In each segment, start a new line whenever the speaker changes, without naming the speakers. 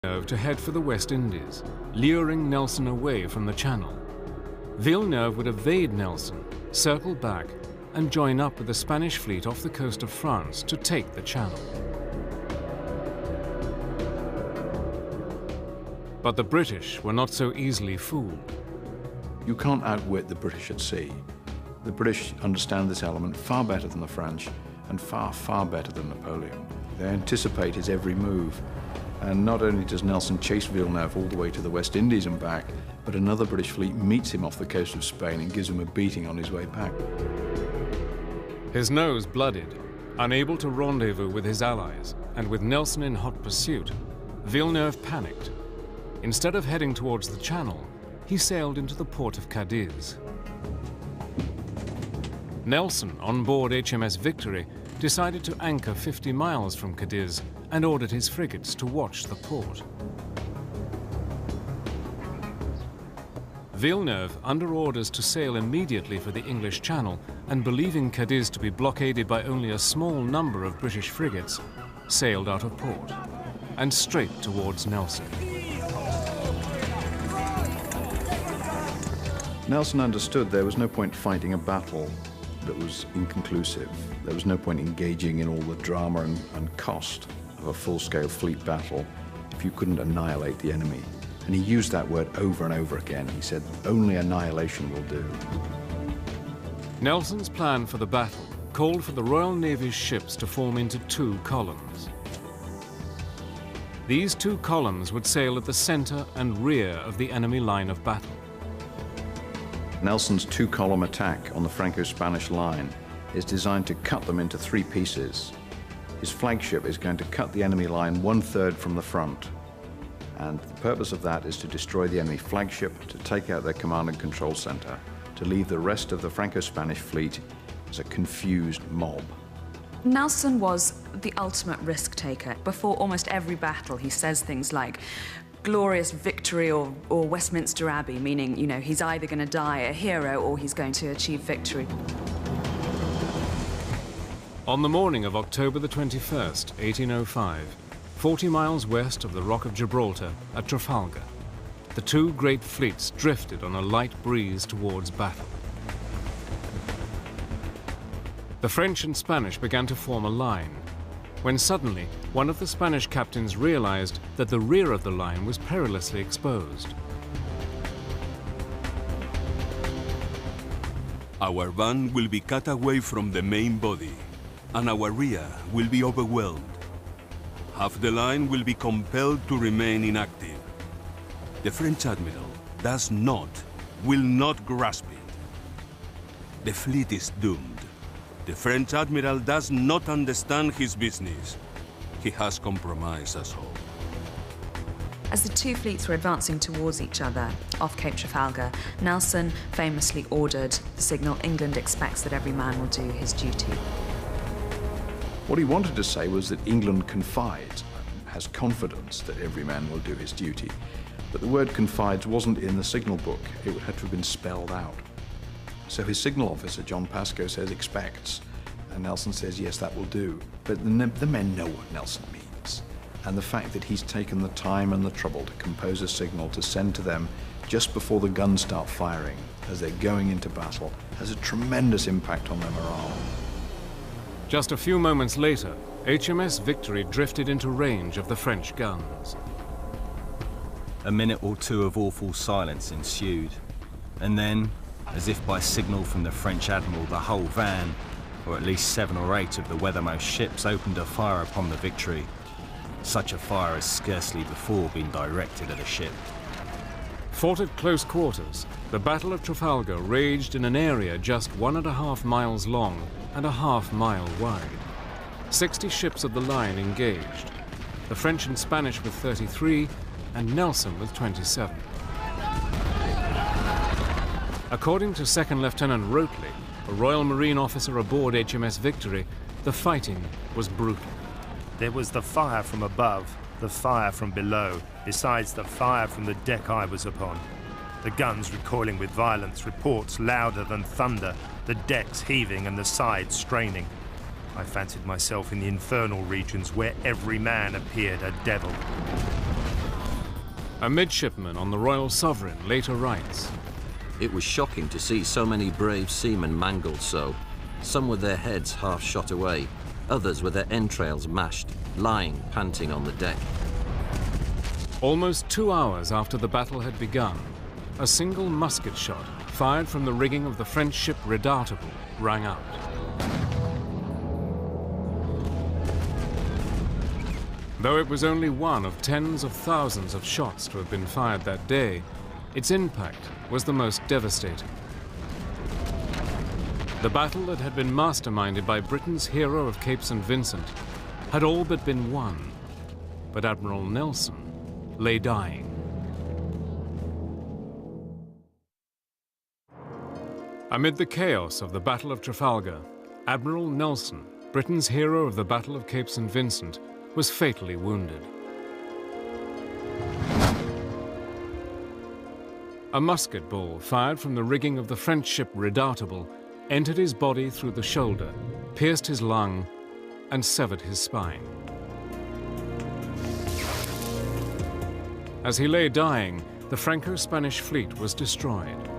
to head for the West Indies, luring Nelson away from the Channel. Villeneuve would evade Nelson, circle back, and join up with the Spanish fleet off the coast of France to take the Channel. But the British were not so easily fooled.
You can't outwit the British at sea. The British understand this element far better than the French, and far, far better than Napoleon. They anticipate his every move. And not only does Nelson chase Villeneuve all the way to the West Indies and back, but another British fleet meets him off the coast of Spain and gives him a beating on his way back.
His nose blooded, unable to rendezvous with his allies, and with Nelson in hot pursuit, Villeneuve panicked. Instead of heading towards the Channel, he sailed into the port of Cadiz. Nelson, on board HMS Victory, decided to anchor 50 miles from Cadiz and ordered his frigates to watch the port. Villeneuve, under orders to sail immediately for the English Channel and believing Cadiz to be blockaded by only a small number of British frigates, sailed out of port and straight towards Nelson.
Nelson understood there was no point fighting a battle that was inconclusive. There was no point engaging in all the drama and cost of a full-scale fleet battle if you couldn't annihilate the enemy. And he used that word over and over again. He said, only annihilation will do.
Nelson's plan for the battle called for the Royal Navy's ships to form into two columns. These two columns would sail at the center and rear of the enemy line of battle.
Nelson's two-column attack on the Franco-Spanish line is designed to cut them into three pieces. His flagship is going to cut the enemy line 1/3 from the front. And the purpose of that is to destroy the enemy flagship, to take out their command and control center, to leave the rest of the Franco-Spanish fleet as a confused mob.
Nelson was the ultimate risk taker. Before almost every battle, he says things like, glorious victory or Westminster Abbey, meaning, you know, he's either going to die a hero or he's going to achieve victory.
On the morning of October the 21st, 1805, 40 miles west of the Rock of Gibraltar at Trafalgar, the two great fleets drifted on a light breeze towards battle. The French and Spanish began to form a line, when suddenly one of the Spanish captains realized that the rear of the line was perilously exposed.
Our van will be cut away from the main body, and our rear will be overwhelmed. Half the line will be compelled to remain inactive. The French admiral will not grasp it. The fleet is doomed. The French admiral does not understand his business. He has compromised us all.
As the two fleets were advancing towards each other off Cape Trafalgar, Nelson famously ordered the signal, "England expects that every man will do his duty."
What he wanted to say was that England confides, has confidence that every man will do his duty. But the word confides wasn't in the signal book. It would have to have been spelled out. So his signal officer, John Pascoe, says expects, and Nelson says, yes, that will do. But the men know what Nelson means. And the fact that he's taken the time and the trouble to compose a signal to send to them just before the guns start firing, as they're going into battle, has a tremendous impact on their morale.
Just a few moments later, HMS Victory drifted into range of the French guns.
A minute or two of awful silence ensued, and then, as if by signal from the French admiral, the whole van, or at least 7 or 8 of the weathermost ships, opened a fire upon the Victory. Such a fire has scarcely before been directed at a ship.
Fought at close quarters, the Battle of Trafalgar raged in an area just 1.5 miles long and 1/2 mile wide. 60 ships of the line engaged, the French and Spanish with 33, and Nelson with 27. According to Second Lieutenant Roteley, a Royal Marine officer aboard HMS Victory, the fighting was brutal.
There was the fire from above, the fire from below, besides the fire from the deck I was upon. The guns recoiling with violence, reports louder than thunder, the decks heaving and the sides straining. I fancied myself in the infernal regions where every man appeared a devil.
A midshipman on the Royal Sovereign later writes,
It was shocking to see so many brave seamen mangled so. Some with their heads half shot away, others with their entrails mashed, lying panting on the deck.
Almost 2 hours after the battle had begun, a single musket shot fired from the rigging of the French ship Redoutable rang out. Though it was only one of tens of thousands of shots to have been fired that day, its impact was the most devastating. The battle that had been masterminded by Britain's hero of Cape St. Vincent had all but been won, but Admiral Nelson lay dying. Amid the chaos of the Battle of Trafalgar, Admiral Nelson, Britain's hero of the Battle of Cape St. Vincent, was fatally wounded. A musket ball fired from the rigging of the French ship Redoutable entered his body through the shoulder, pierced his lung, and severed his spine. As he lay dying, the Franco-Spanish fleet was destroyed.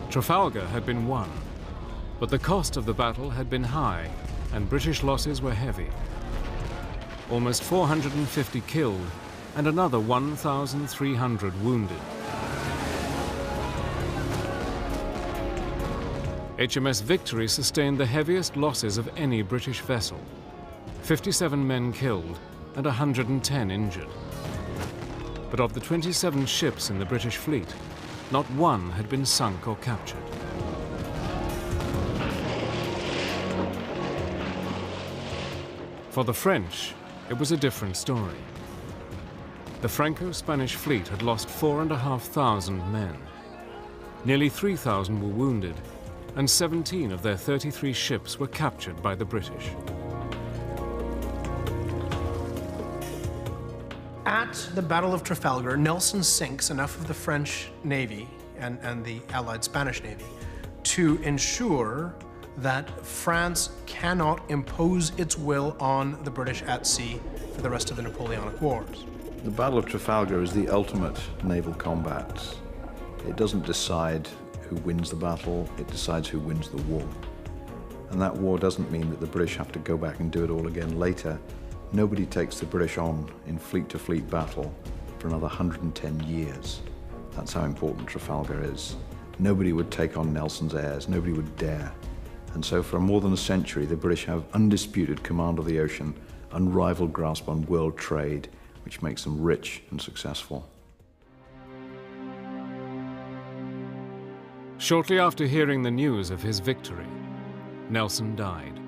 Trafalgar had been won, but the cost of the battle had been high and British losses were heavy. Almost 450 killed and another 1,300 wounded. HMS Victory sustained the heaviest losses of any British vessel. 57 men killed and 110 injured. But of the 27 ships in the British fleet, not one had been sunk or captured. For the French, it was a different story. The Franco-Spanish fleet had lost 4,500 men. Nearly 3,000 were wounded, and 17 of their 33 ships were captured by the British.
At the Battle of Trafalgar, Nelson sinks enough of the French Navy and the Allied Spanish Navy to ensure that France cannot impose its will on the British at sea for the rest of the Napoleonic Wars.
The Battle of Trafalgar is the ultimate naval combat. It doesn't decide who wins the battle, it decides who wins the war. And that war doesn't mean that the British have to go back and do it all again later. Nobody takes the British on in fleet-to-fleet battle for another 110 years. That's how important Trafalgar is. Nobody would take on Nelson's heirs, nobody would dare. And so for more than a century, the British have undisputed command of the ocean, unrivaled grasp on world trade, which makes them rich and successful.
Shortly after hearing the news of his victory, Nelson died.